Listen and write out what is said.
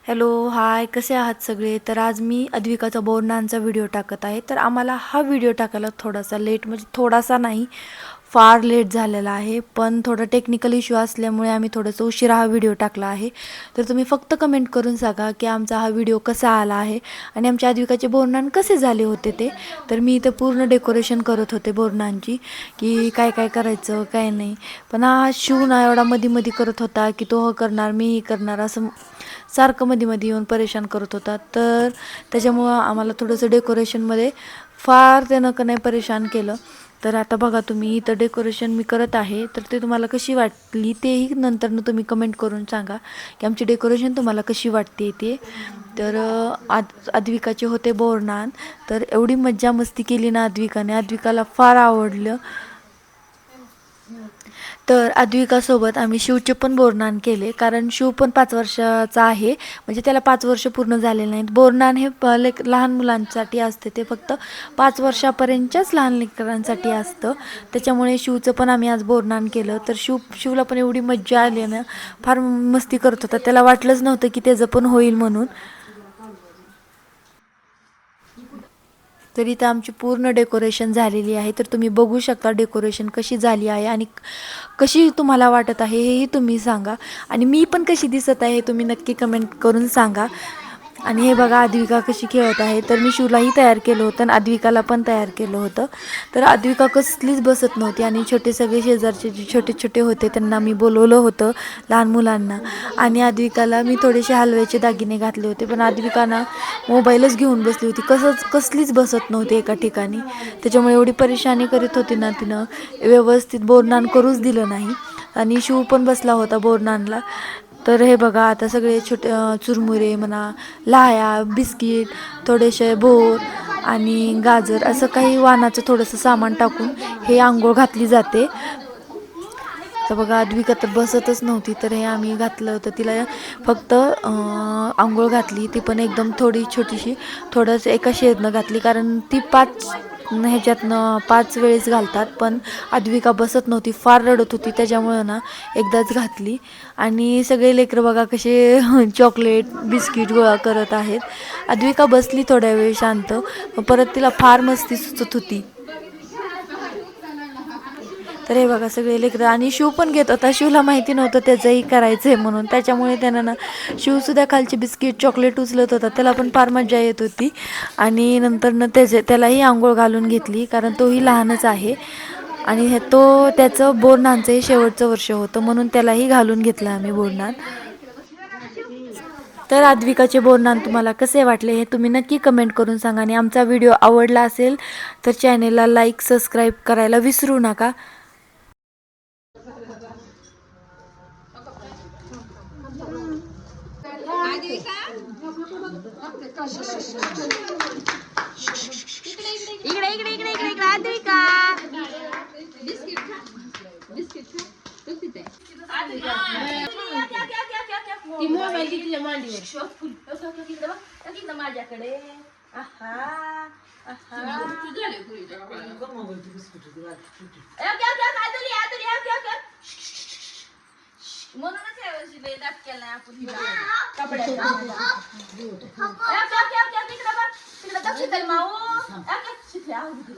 Hello hi, कसे आहात सगळे. तर आज मी अद्विकाचा बोरनांचा व्हिडिओ टाकत आहे. तर आम्हाला हा व्हिडिओ टाकायला थोडासा लेट, म्हणजे थोडासा नाही, फार लेट झालेला आहे. पण थोडा टेक्निकल इश्यू असल्यामुळे आम्ही थोडंसं उशिरा हा व्हिडिओ टाकला आहे. तर तुम्ही फक्त कमेंट करून सांगा की आमचा हा व्हिडिओ कसा आला आहे आणि आमच्या अद्विकाचे बोरनान कसे झाले होते ते. तर मी इथं पूर्ण डेकोरेशन करत होते बोरनांची, की काय काय करायचं काय नाही. पण हा शिव ना एवढा मध्ये मध्ये करत होता की तो करणार मी करणार असं सारखं मध्ये मध्ये येऊन परेशान करत होता. तर त्याच्यामुळं आम्हाला थोडंसं डेकोरेशनमध्ये फार त्यानं का नाही परेशान केलं. तर आता बघा तुम्ही, इथं डेकोरेशन मी करत आहे. तर ते तुम्हाला कशी वाटली तेही नंतरनं तुम्ही कमेंट करून सांगा की आमची डेकोरेशन तुम्हाला कशी वाटते ते. तर अद्विकाचे होते बोरनान. तर एवढी मज्जा मस्ती केली ना अद्विकाने, अद्विकाला फार आवडलं. तर अद्विकासोबत आम्ही शिवचे पण बोरनान केले, कारण शिव पण 5 वर्षाचा आहे. म्हणजे त्याला 5 वर्ष पूर्ण झालेले नाहीत. बोरनान हे लहान मुलांसाठी असते, ते फक्त 5 वर्षापर्यंतच्याच लहान लेकरांसाठी असतं. त्याच्यामुळे शिवचं पण आम्ही आज बोरनान केलं. तर शिवला पण एवढी मज्जा आली ना, फार मस्ती करत होता. त्याला वाटलंच नव्हतं की त्याचं पण होईल म्हणून. तर इथं आमची पूर्ण डेकोरेशन झालेली आहे. तर तुम्ही बघू शकता डेकोरेशन कशी झाली आहे आणि कशी तुम्हाला वाटत आहे हेही तुम्ही सांगा. आणि मी पण कशी दिसत आहे हे तुम्ही नक्की कमेंट करून सांगा. आणि हे बघा अद्विका कशी खेळत आहे. तर मी शिवलाही तयार केलं होतं आणि अद्विकाला पण तयार केलं होतं. तर अद्विका कसलीच बसत नव्हती आणि छोटे सगळे शेजारचे जे छोटे छोटे होते त्यांना मी बोलवलं होतं, लहान मुलांना. आणि अद्विकाला मी थोडेसे हलव्याचे दागिने घातले होते. पण अद्विकाना मोबाईलच घेऊन बसली होती, कसलीच बसत नव्हती एका ठिकाणी. त्याच्यामुळे एवढी परेशानी करीत होती ना, तिनं व्यवस्थित बोरनान करूच दिलं नाही. आणि शिव पण बसला होता बोरनानला. तर हे बघा आता सगळे छोटे चुरमुरे म्हणा, लाह्या, बिस्किट, थोडेसे बोर आणि गाजर असं काही वाणाचं थोडंसं सामान टाकून हे आंघोळ घातली जाते. तर बघा अद्विका तर बसतच नव्हती. तर हे आम्ही घातलं होतं तिला, फक्त आंघोळ घातली. ती पण एकदम थोडी छोटीशी, थोडंसं एका शेरनं घातली, कारण ती 5 वेळेस घालतात. पण अद्विका बसत नव्हती, फार रडत होती. त्याच्यामुळं ना एकदाच घातली. आणि सगळे लेकरं बघा कसे चॉकलेट बिस्किट गोळा करत आहेत. अद्विका बसली थोड्या वेळ शांत, परत तिला फार मस्ती सुचत होती. तर हे बघा सगळे लेकरं, आणि शिव पण घेत होता. शिवला माहिती नव्हतं त्याचंही करायचं आहे म्हणून. त्याच्यामुळे त्यानं ना शिवसुद्धा खालची बिस्किट चॉकलेट उचलत होता. त्याला पण फार मजा येत होती. आणि नंतरनं त्यालाही आंघोळ घालून घेतली, कारण तोही लहानच आहे. आणि त्याचं बोरनानचं हे शेवटचं वर्ष होतं, म्हणून त्यालाही घालून घेतलं आम्ही बोरनान. तर अद्विकाचे बोरनान तुम्हाला कसे वाटले हे तुम्ही नक्की कमेंट करून सांगा. आणि आमचा व्हिडिओ आवडला असेल तर चॅनेलला लाईक सबस्क्राईब करायला विसरू नका. इकडे इकडे इकडे इकडे इकडे अद्विका ती मोबाईल तिच्या मांडीवर माझ्याकडे. आहा आहा म्हणूनच यावर्षी लय दाट केलाय आपण कपड्याचा. तिकडे बघ, तिकडे दक्षिण माऊ